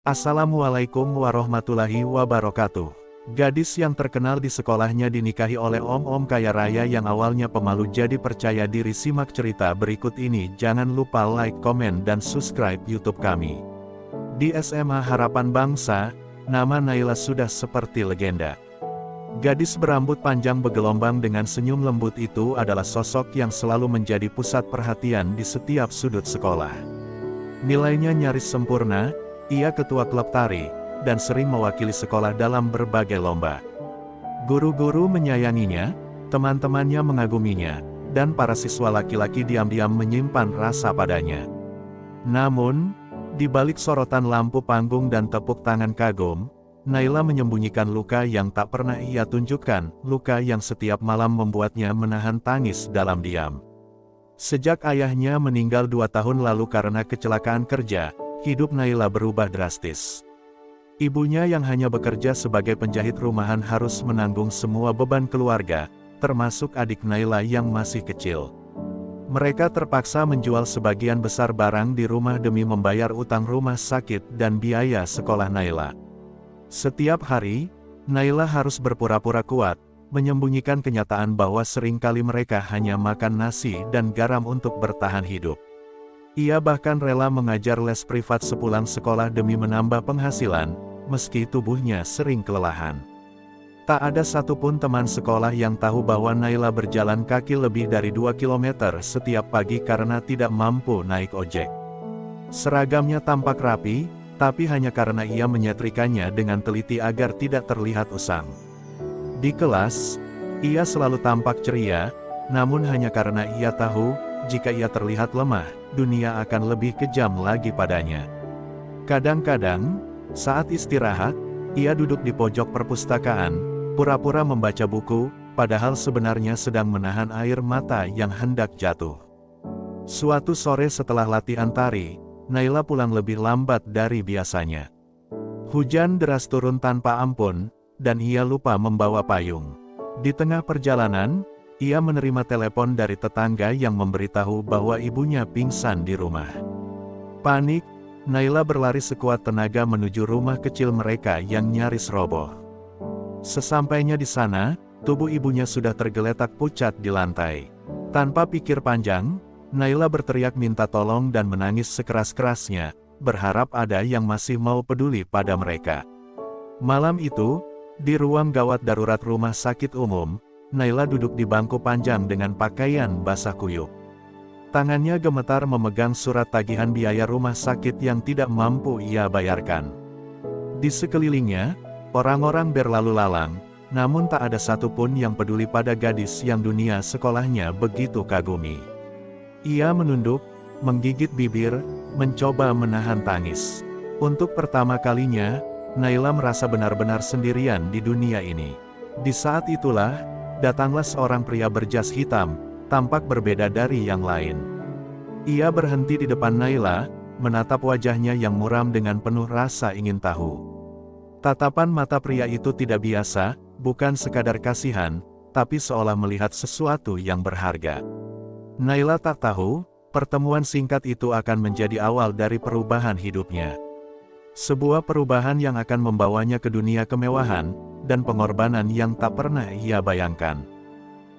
Assalamualaikum warahmatullahi wabarakatuh. Gadis yang terkenal di sekolahnya dinikahi oleh om-om kaya raya yang awalnya pemalu jadi percaya diri. Simak cerita berikut ini. Jangan lupa like, komen, dan subscribe YouTube kami. Di SMA Harapan Bangsa, nama Naila sudah seperti legenda. Gadis berambut panjang bergelombang dengan senyum lembut itu adalah sosok yang selalu menjadi pusat perhatian di setiap sudut sekolah. Nilainya nyaris sempurna, ia ketua klub tari, dan sering mewakili sekolah dalam berbagai lomba. Guru-guru menyayanginya, teman-temannya mengaguminya, dan para siswa laki-laki diam-diam menyimpan rasa padanya. Namun, di balik sorotan lampu panggung dan tepuk tangan kagum, Naila menyembunyikan luka yang tak pernah ia tunjukkan, luka yang setiap malam membuatnya menahan tangis dalam diam. Sejak ayahnya meninggal 2 tahun lalu karena kecelakaan kerja, hidup Naila berubah drastis. Ibunya yang hanya bekerja sebagai penjahit rumahan harus menanggung semua beban keluarga, termasuk adik Naila yang masih kecil. Mereka terpaksa menjual sebagian besar barang di rumah demi membayar utang rumah sakit dan biaya sekolah Naila. Setiap hari, Naila harus berpura-pura kuat, menyembunyikan kenyataan bahwa seringkali mereka hanya makan nasi dan garam untuk bertahan hidup. Ia bahkan rela mengajar les privat sepulang sekolah demi menambah penghasilan, meski tubuhnya sering kelelahan. Tak ada satupun teman sekolah yang tahu bahwa Naila berjalan kaki lebih dari 2 km setiap pagi karena tidak mampu naik ojek. Seragamnya tampak rapi, tapi hanya karena ia menyetrikanya dengan teliti agar tidak terlihat usang. Di kelas, ia selalu tampak ceria, namun hanya karena ia tahu, jika ia terlihat lemah, dunia akan lebih kejam lagi padanya. Kadang-kadang, saat istirahat, ia duduk di pojok perpustakaan, pura-pura membaca buku, padahal sebenarnya sedang menahan air mata yang hendak jatuh. Suatu sore setelah latihan tari, Naila pulang lebih lambat dari biasanya. Hujan deras turun tanpa ampun, dan ia lupa membawa payung. Di tengah perjalanan, ia menerima telepon dari tetangga yang memberitahu bahwa ibunya pingsan di rumah. Panik, Naila berlari sekuat tenaga menuju rumah kecil mereka yang nyaris roboh. Sesampainya di sana, tubuh ibunya sudah tergeletak pucat di lantai. Tanpa pikir panjang, Naila berteriak minta tolong dan menangis sekeras-kerasnya, berharap ada yang masih mau peduli pada mereka. Malam itu, di ruang gawat darurat rumah sakit umum, Naila duduk di bangku panjang dengan pakaian basah kuyup. Tangannya gemetar memegang surat tagihan biaya rumah sakit yang tidak mampu ia bayarkan. Di sekelilingnya, orang-orang berlalu lalang, namun tak ada satupun yang peduli pada gadis yang dunia sekolahnya begitu kagumi. Ia menunduk, menggigit bibir, mencoba menahan tangis. Untuk pertama kalinya, Naila merasa benar-benar sendirian di dunia ini. Di saat itulah, datanglah seorang pria berjas hitam, tampak berbeda dari yang lain. Ia berhenti di depan Naila, menatap wajahnya yang muram dengan penuh rasa ingin tahu. Tatapan mata pria itu tidak biasa, bukan sekadar kasihan, tapi seolah melihat sesuatu yang berharga. Naila tak tahu, pertemuan singkat itu akan menjadi awal dari perubahan hidupnya. Sebuah perubahan yang akan membawanya ke dunia kemewahan, dan pengorbanan yang tak pernah ia bayangkan.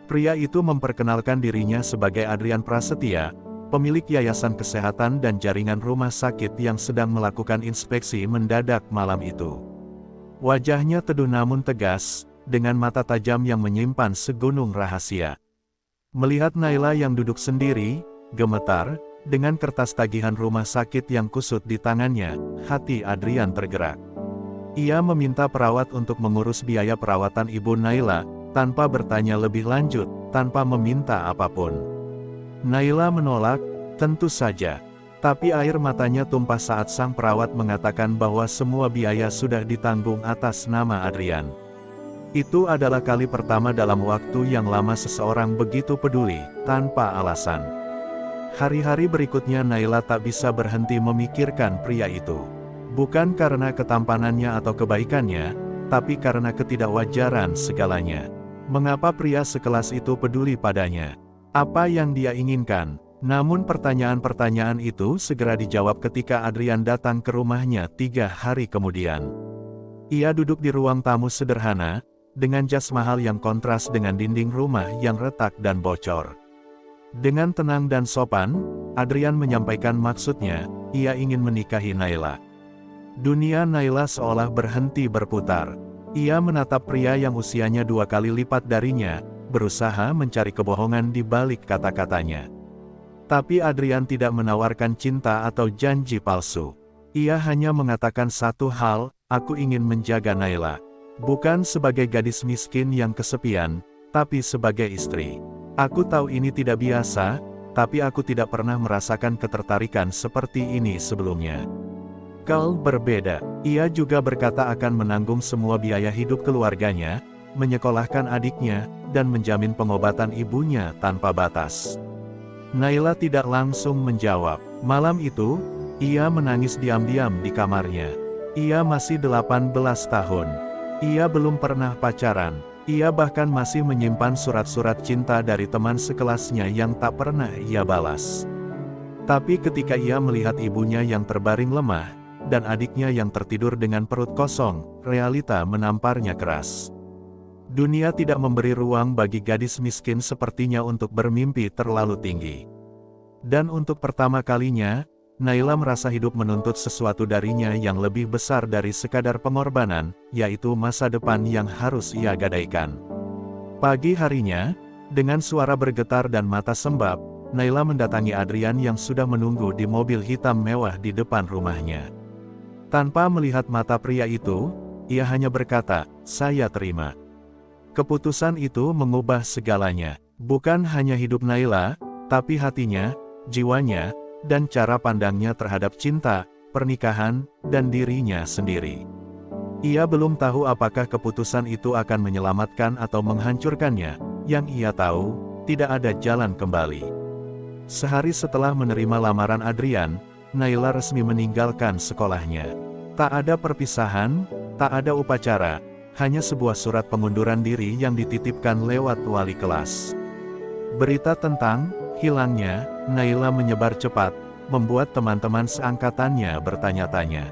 Pria itu memperkenalkan dirinya sebagai Adrian Prasetya, pemilik yayasan kesehatan dan jaringan rumah sakit yang sedang melakukan inspeksi mendadak malam itu. Wajahnya teduh namun tegas, dengan mata tajam yang menyimpan segunung rahasia. Melihat Naila yang duduk sendiri, gemetar, dengan kertas tagihan rumah sakit yang kusut di tangannya, hati Adrian tergerak. Ia meminta perawat untuk mengurus biaya perawatan ibu Naila, tanpa bertanya lebih lanjut, tanpa meminta apapun. Naila menolak, tentu saja. Tapi air matanya tumpah saat sang perawat mengatakan bahwa semua biaya sudah ditanggung atas nama Adrian. Itu adalah kali pertama dalam waktu yang lama seseorang begitu peduli, tanpa alasan. Hari-hari berikutnya Naila tak bisa berhenti memikirkan pria itu. Bukan karena ketampanannya atau kebaikannya, tapi karena ketidakwajaran segalanya. Mengapa pria sekelas itu peduli padanya? Apa yang dia inginkan? Namun pertanyaan-pertanyaan itu segera dijawab ketika Adrian datang ke rumahnya 3 hari kemudian. Ia duduk di ruang tamu sederhana, dengan jas mahal yang kontras dengan dinding rumah yang retak dan bocor. Dengan tenang dan sopan, Adrian menyampaikan maksudnya, ia ingin menikahi Naila. Dunia Naila seolah berhenti berputar. Ia menatap pria yang usianya 2 kali lipat darinya, berusaha mencari kebohongan di balik kata-katanya. Tapi Adrian tidak menawarkan cinta atau janji palsu. Ia hanya mengatakan satu hal, aku ingin menjaga Naila. Bukan sebagai gadis miskin yang kesepian, tapi sebagai istri. Aku tahu ini tidak biasa, tapi aku tidak pernah merasakan ketertarikan seperti ini sebelumnya. Carl berbeda. Ia juga berkata akan menanggung semua biaya hidup keluarganya, menyekolahkan adiknya, dan menjamin pengobatan ibunya tanpa batas. Naila tidak langsung menjawab. Malam itu, ia menangis diam-diam di kamarnya. Ia masih 18 tahun. Ia belum pernah pacaran. Ia bahkan masih menyimpan surat-surat cinta dari teman sekelasnya yang tak pernah ia balas. Tapi ketika ia melihat ibunya yang terbaring lemah, dan adiknya yang tertidur dengan perut kosong, realita menamparnya keras. Dunia tidak memberi ruang bagi gadis miskin sepertinya untuk bermimpi terlalu tinggi. Dan untuk pertama kalinya, Naila merasa hidup menuntut sesuatu darinya yang lebih besar dari sekadar pengorbanan, yaitu masa depan yang harus ia gadaikan. Pagi harinya, dengan suara bergetar dan mata sembab, Naila mendatangi Adrian yang sudah menunggu di mobil hitam mewah di depan rumahnya. Tanpa melihat mata pria itu, ia hanya berkata, "Saya terima." Keputusan itu mengubah segalanya. Bukan hanya hidup Naila, tapi hatinya, jiwanya, dan cara pandangnya terhadap cinta, pernikahan, dan dirinya sendiri. Ia belum tahu apakah keputusan itu akan menyelamatkan atau menghancurkannya. Yang ia tahu, tidak ada jalan kembali. Sehari setelah menerima lamaran Adrian, Naila resmi meninggalkan sekolahnya. Tak ada perpisahan, tak ada upacara, hanya sebuah surat pengunduran diri yang dititipkan lewat wali kelas. Berita tentang hilangnya Naila menyebar cepat, membuat teman-teman seangkatannya bertanya-tanya.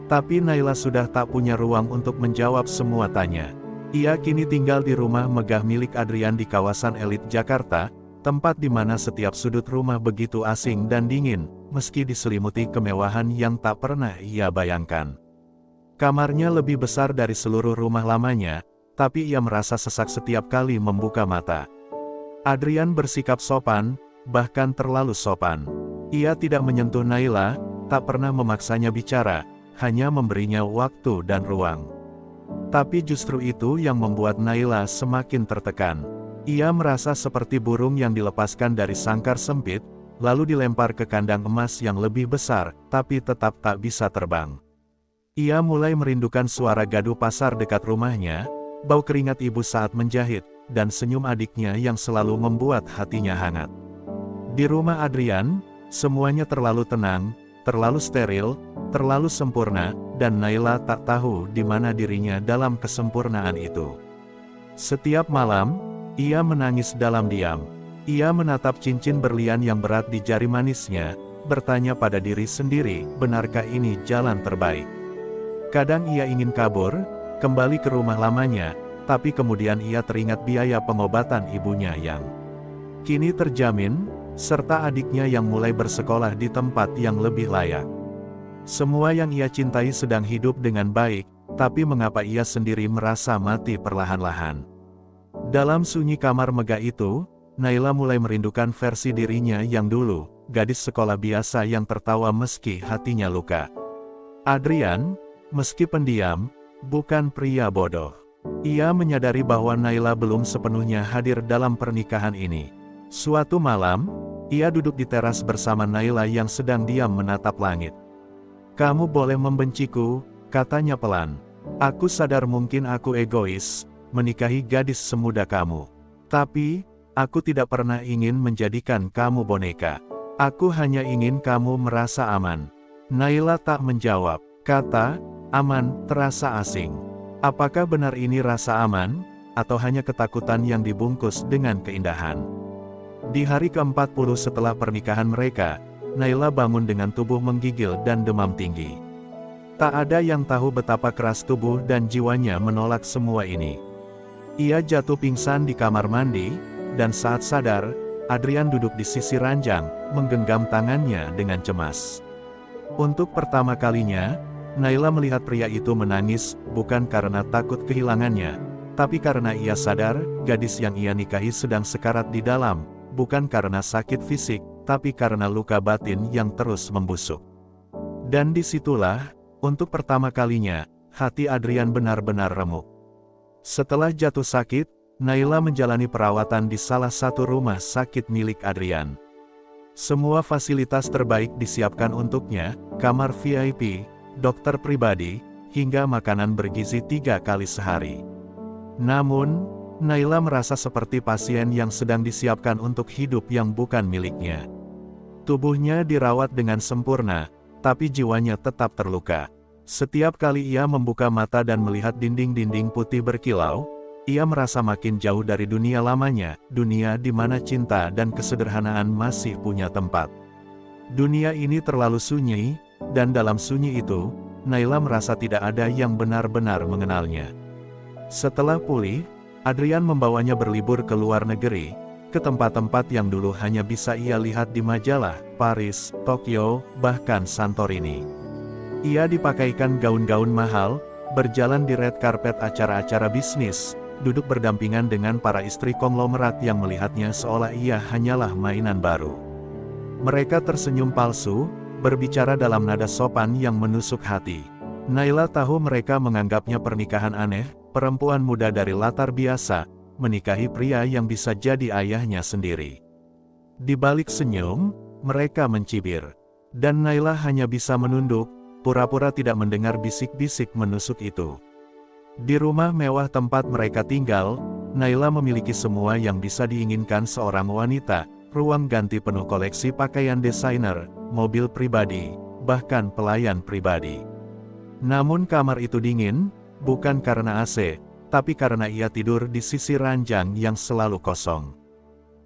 Tapi Naila sudah tak punya ruang untuk menjawab semua tanya. Ia kini tinggal di rumah megah milik Adrian di kawasan elit Jakarta, tempat di mana setiap sudut rumah begitu asing dan dingin, meski diselimuti kemewahan yang tak pernah ia bayangkan. Kamarnya lebih besar dari seluruh rumah lamanya, tapi ia merasa sesak setiap kali membuka mata. Adrian bersikap sopan, bahkan terlalu sopan. Ia tidak menyentuh Naila, tak pernah memaksanya bicara, hanya memberinya waktu dan ruang. Tapi justru itu yang membuat Naila semakin tertekan. Ia merasa seperti burung yang dilepaskan dari sangkar sempit, lalu dilempar ke kandang emas yang lebih besar, tapi tetap tak bisa terbang. Ia mulai merindukan suara gaduh pasar dekat rumahnya, bau keringat ibu saat menjahit, dan senyum adiknya yang selalu membuat hatinya hangat. Di rumah Adrian, semuanya terlalu tenang, terlalu steril, terlalu sempurna, dan Naila tak tahu di mana dirinya dalam kesempurnaan itu. Setiap malam, ia menangis dalam diam. Ia menatap cincin berlian yang berat di jari manisnya, bertanya pada diri sendiri, benarkah ini jalan terbaik? Kadang ia ingin kabur, kembali ke rumah lamanya, tapi kemudian ia teringat biaya pengobatan ibunya yang kini terjamin, serta adiknya yang mulai bersekolah di tempat yang lebih layak. Semua yang ia cintai sedang hidup dengan baik, tapi mengapa ia sendiri merasa mati perlahan-lahan? Dalam sunyi kamar megah itu, Naila mulai merindukan versi dirinya yang dulu, gadis sekolah biasa yang tertawa meski hatinya luka. Adrian, meski pendiam, bukan pria bodoh. Ia menyadari bahwa Naila belum sepenuhnya hadir dalam pernikahan ini. Suatu malam, ia duduk di teras bersama Naila yang sedang diam menatap langit. "Kamu boleh membenciku," katanya pelan. "Aku sadar mungkin aku egois, menikahi gadis semuda kamu. Tapi, aku tidak pernah ingin menjadikan kamu boneka. Aku hanya ingin kamu merasa aman." Naila tak menjawab. Kata aman terasa asing. Apakah benar ini rasa aman, atau hanya ketakutan yang dibungkus dengan keindahan? Di hari ke-40 setelah pernikahan mereka, Naila bangun dengan tubuh menggigil dan demam tinggi. Tak ada yang tahu betapa keras tubuh dan jiwanya menolak semua ini. Ia jatuh pingsan di kamar mandi, dan saat sadar, Adrian duduk di sisi ranjang, menggenggam tangannya dengan cemas. Untuk pertama kalinya, Naila melihat pria itu menangis, bukan karena takut kehilangannya, tapi karena ia sadar, gadis yang ia nikahi sedang sekarat di dalam, bukan karena sakit fisik, tapi karena luka batin yang terus membusuk. Dan disitulah, untuk pertama kalinya, hati Adrian benar-benar remuk. Setelah jatuh sakit, Naila menjalani perawatan di salah satu rumah sakit milik Adrian. Semua fasilitas terbaik disiapkan untuknya, kamar VIP, dokter pribadi, hingga makanan bergizi 3 kali sehari. Namun, Naila merasa seperti pasien yang sedang disiapkan untuk hidup yang bukan miliknya. Tubuhnya dirawat dengan sempurna, tapi jiwanya tetap terluka. Setiap kali ia membuka mata dan melihat dinding-dinding putih berkilau, ia merasa makin jauh dari dunia lamanya, dunia di mana cinta dan kesederhanaan masih punya tempat. Dunia ini terlalu sunyi, dan dalam sunyi itu, Naila merasa tidak ada yang benar-benar mengenalnya. Setelah pulih, Adrian membawanya berlibur ke luar negeri, ke tempat-tempat yang dulu hanya bisa ia lihat di majalah, Paris, Tokyo, bahkan Santorini. Ia dipakaikan gaun-gaun mahal, berjalan di red carpet acara-acara bisnis, duduk berdampingan dengan para istri konglomerat yang melihatnya seolah ia hanyalah mainan baru. Mereka tersenyum palsu, berbicara dalam nada sopan yang menusuk hati. Naila tahu mereka menganggapnya pernikahan aneh, perempuan muda dari latar biasa, menikahi pria yang bisa jadi ayahnya sendiri. Di balik senyum, mereka mencibir. Dan Naila hanya bisa menunduk, pura-pura tidak mendengar bisik-bisik menusuk itu. Di rumah mewah tempat mereka tinggal, Naila memiliki semua yang bisa diinginkan seorang wanita, ruang ganti penuh koleksi pakaian desainer, mobil pribadi, bahkan pelayan pribadi. Namun kamar itu dingin, bukan karena AC, tapi karena ia tidur di sisi ranjang yang selalu kosong.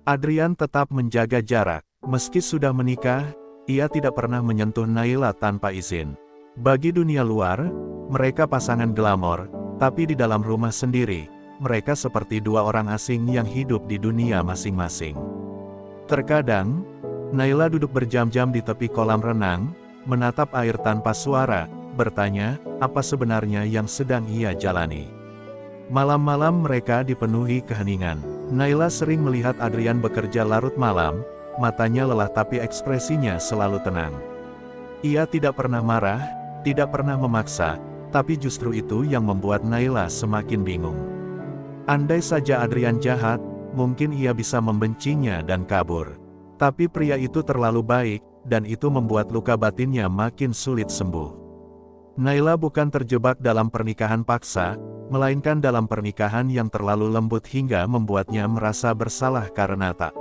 Adrian tetap menjaga jarak, meski sudah menikah, ia tidak pernah menyentuh Naila tanpa izin. Bagi dunia luar, mereka pasangan glamor, tapi di dalam rumah sendiri, mereka seperti dua orang asing yang hidup di dunia masing-masing. Terkadang, Naila duduk berjam-jam di tepi kolam renang, menatap air tanpa suara, bertanya, apa sebenarnya yang sedang ia jalani. Malam-malam mereka dipenuhi keheningan. Naila sering melihat Adrian bekerja larut malam, matanya lelah tapi ekspresinya selalu tenang. Ia tidak pernah marah, tidak pernah memaksa, tapi justru itu yang membuat Naila semakin bingung. Andai saja Adrian jahat, mungkin ia bisa membencinya dan kabur. Tapi pria itu terlalu baik, dan itu membuat luka batinnya makin sulit sembuh. Naila bukan terjebak dalam pernikahan paksa, melainkan dalam pernikahan yang terlalu lembut hingga membuatnya merasa bersalah karena tak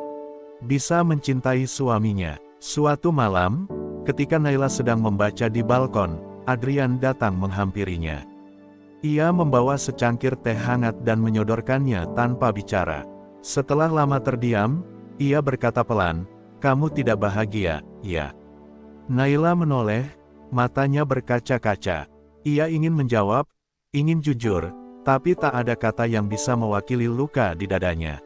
bisa mencintai suaminya. Suatu malam, ketika Naila sedang membaca di balkon, Adrian datang menghampirinya. Ia membawa secangkir teh hangat dan menyodorkannya tanpa bicara. Setelah lama terdiam, ia berkata pelan, "Kamu tidak bahagia, ya?" Naila menoleh, matanya berkaca-kaca. Ia ingin menjawab, ingin jujur, tapi tak ada kata yang bisa mewakili luka di dadanya.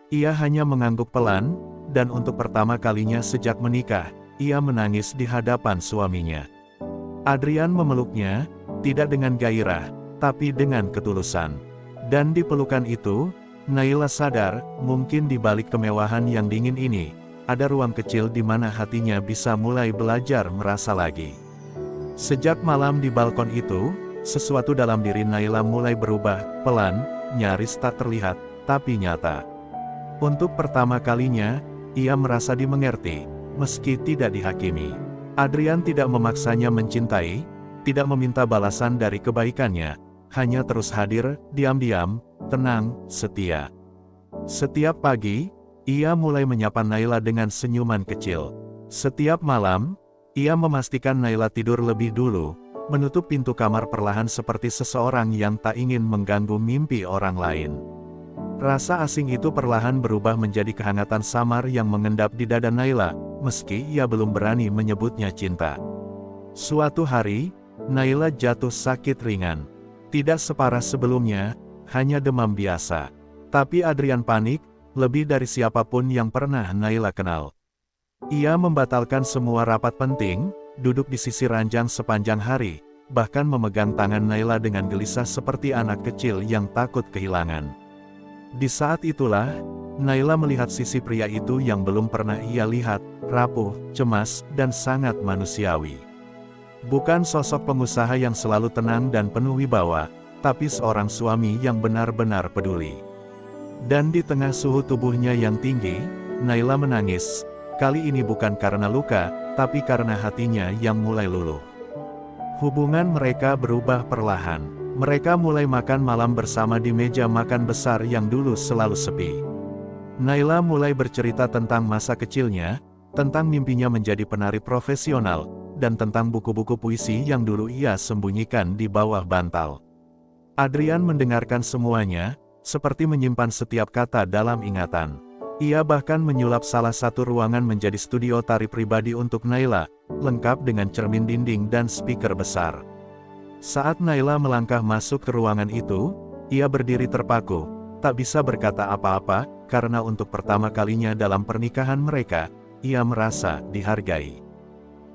Ia hanya mengangguk pelan, dan untuk pertama kalinya sejak menikah, ia menangis di hadapan suaminya. Adrian memeluknya, tidak dengan gairah, tapi dengan ketulusan. Dan di pelukan itu, Naila sadar, mungkin di balik kemewahan yang dingin ini, ada ruang kecil di mana hatinya bisa mulai belajar merasa lagi. Sejak malam di balkon itu, sesuatu dalam diri Naila mulai berubah, pelan, nyaris tak terlihat, tapi nyata. Untuk pertama kalinya, ia merasa dimengerti, meski tidak dihakimi. Adrian tidak memaksanya mencintai, tidak meminta balasan dari kebaikannya, hanya terus hadir, diam-diam, tenang, setia. Setiap pagi, ia mulai menyapa Naila dengan senyuman kecil. Setiap malam, ia memastikan Naila tidur lebih dulu, menutup pintu kamar perlahan seperti seseorang yang tak ingin mengganggu mimpi orang lain. Rasa asing itu perlahan berubah menjadi kehangatan samar yang mengendap di dada Naila, meski ia belum berani menyebutnya cinta. Suatu hari, Naila jatuh sakit ringan. Tidak separah sebelumnya, hanya demam biasa. Tapi Adrian panik, lebih dari siapapun yang pernah Naila kenal. Ia membatalkan semua rapat penting, duduk di sisi ranjang sepanjang hari, bahkan memegang tangan Naila dengan gelisah seperti anak kecil yang takut kehilangan. Di saat itulah, Naila melihat sisi pria itu yang belum pernah ia lihat, rapuh, cemas, dan sangat manusiawi. Bukan sosok pengusaha yang selalu tenang dan penuh wibawa, tapi seorang suami yang benar-benar peduli. Dan di tengah suhu tubuhnya yang tinggi, Naila menangis. Kali ini bukan karena luka, tapi karena hatinya yang mulai luluh. Hubungan mereka berubah perlahan. Mereka mulai makan malam bersama di meja makan besar yang dulu selalu sepi. Naila mulai bercerita tentang masa kecilnya, tentang mimpinya menjadi penari profesional, dan tentang buku-buku puisi yang dulu ia sembunyikan di bawah bantal. Adrian mendengarkan semuanya, seperti menyimpan setiap kata dalam ingatan. Ia bahkan menyulap salah satu ruangan menjadi studio tari pribadi untuk Naila, lengkap dengan cermin dinding dan speaker besar. Saat Naila melangkah masuk ke ruangan itu, ia berdiri terpaku, tak bisa berkata apa-apa, karena untuk pertama kalinya dalam pernikahan mereka, ia merasa dihargai.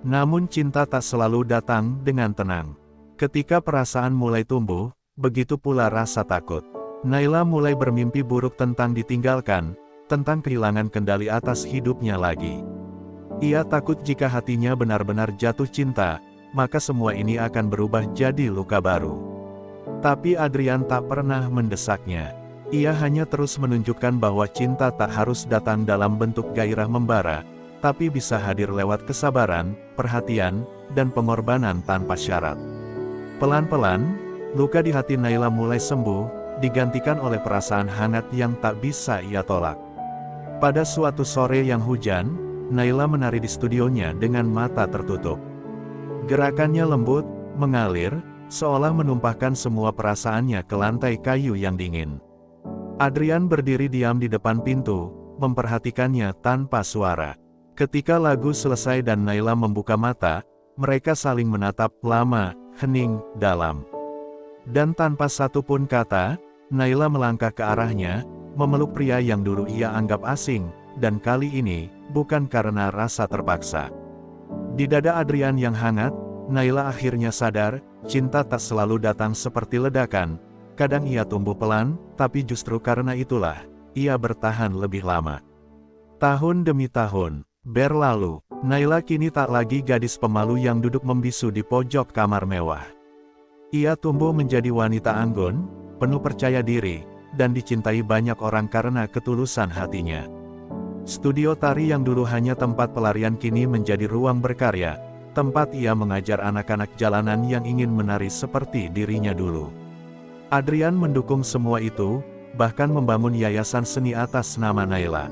Namun cinta tak selalu datang dengan tenang. Ketika perasaan mulai tumbuh, begitu pula rasa takut. Naila mulai bermimpi buruk tentang ditinggalkan, tentang kehilangan kendali atas hidupnya lagi. Ia takut jika hatinya benar-benar jatuh cinta, maka semua ini akan berubah jadi luka baru. Tapi Adrian tak pernah mendesaknya. Ia hanya terus menunjukkan bahwa cinta tak harus datang dalam bentuk gairah membara, tapi bisa hadir lewat kesabaran, perhatian, dan pengorbanan tanpa syarat. Pelan-pelan, luka di hati Naila mulai sembuh, digantikan oleh perasaan hangat yang tak bisa ia tolak. Pada suatu sore yang hujan, Naila menari di studionya dengan mata tertutup. Gerakannya lembut, mengalir, seolah menumpahkan semua perasaannya ke lantai kayu yang dingin. Adrian berdiri diam di depan pintu, memperhatikannya tanpa suara. Ketika lagu selesai dan Naila membuka mata, mereka saling menatap lama, hening, dalam. Dan tanpa satupun kata, Naila melangkah ke arahnya, memeluk pria yang dulu ia anggap asing, dan kali ini, bukan karena rasa terpaksa. Di dada Adrian yang hangat, Naila akhirnya sadar, cinta tak selalu datang seperti ledakan. Kadang ia tumbuh pelan, tapi justru karena itulah, ia bertahan lebih lama. Tahun demi tahun berlalu, Naila kini tak lagi gadis pemalu yang duduk membisu di pojok kamar mewah. Ia tumbuh menjadi wanita anggun, penuh percaya diri, dan dicintai banyak orang karena ketulusan hatinya. Studio tari yang dulu hanya tempat pelarian kini menjadi ruang berkarya, tempat ia mengajar anak-anak jalanan yang ingin menari seperti dirinya dulu. Adrian mendukung semua itu, bahkan membangun yayasan seni atas nama Naila.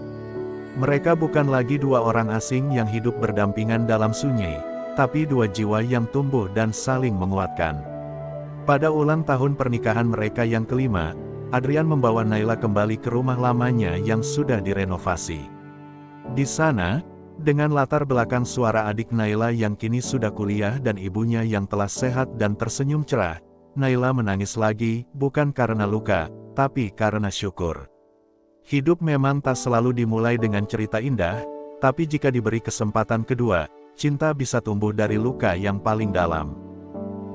Mereka bukan lagi dua orang asing yang hidup berdampingan dalam sunyi, tapi dua jiwa yang tumbuh dan saling menguatkan. Pada ulang tahun pernikahan mereka yang kelima, Adrian membawa Naila kembali ke rumah lamanya yang sudah direnovasi. Di sana, dengan latar belakang suara adik Naila yang kini sudah kuliah dan ibunya yang telah sehat dan tersenyum cerah, Naila menangis lagi, bukan karena luka, tapi karena syukur. Hidup memang tak selalu dimulai dengan cerita indah, tapi jika diberi kesempatan kedua, cinta bisa tumbuh dari luka yang paling dalam.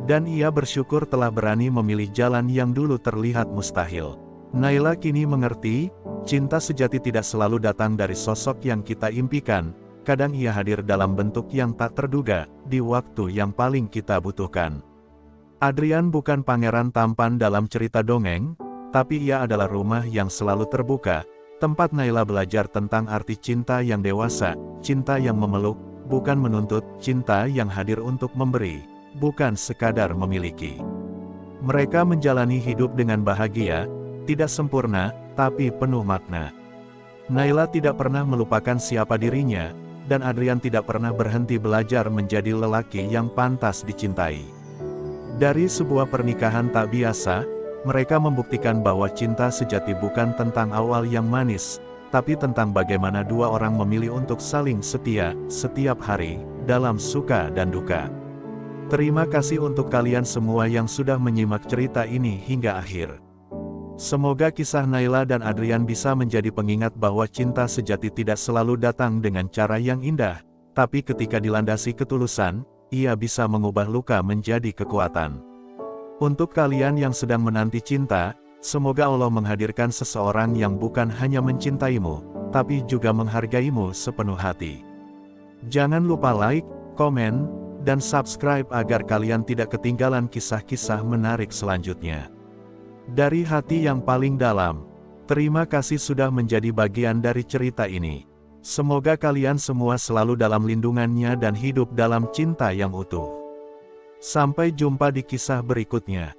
Dan ia bersyukur telah berani memilih jalan yang dulu terlihat mustahil. Naila kini mengerti, cinta sejati tidak selalu datang dari sosok yang kita impikan, kadang ia hadir dalam bentuk yang tak terduga, di waktu yang paling kita butuhkan. Adrian bukan pangeran tampan dalam cerita dongeng, tapi ia adalah rumah yang selalu terbuka, tempat Naila belajar tentang arti cinta yang dewasa, cinta yang memeluk, bukan menuntut, cinta yang hadir untuk memberi, bukan sekadar memiliki. Mereka menjalani hidup dengan bahagia, tidak sempurna, tapi penuh makna. Naila tidak pernah melupakan siapa dirinya, dan Adrian tidak pernah berhenti belajar menjadi lelaki yang pantas dicintai. Dari sebuah pernikahan tak biasa, Mereka membuktikan bahwa cinta sejati bukan tentang awal yang manis, tapi tentang bagaimana dua orang memilih untuk saling setia, setiap hari, dalam suka dan duka. Terima kasih untuk kalian semua yang sudah menyimak cerita ini hingga akhir. Semoga kisah Naila dan Adrian bisa menjadi pengingat bahwa cinta sejati tidak selalu datang dengan cara yang indah, tapi ketika dilandasi ketulusan, ia bisa mengubah luka menjadi kekuatan. Untuk kalian yang sedang menanti cinta, semoga Allah menghadirkan seseorang yang bukan hanya mencintaimu, tapi juga menghargaimu sepenuh hati. Jangan lupa like, komen, dan subscribe agar kalian tidak ketinggalan kisah-kisah menarik selanjutnya. Dari hati yang paling dalam, terima kasih sudah menjadi bagian dari cerita ini. Semoga kalian semua selalu dalam lindungannya dan hidup dalam cinta yang utuh. Sampai jumpa di kisah berikutnya.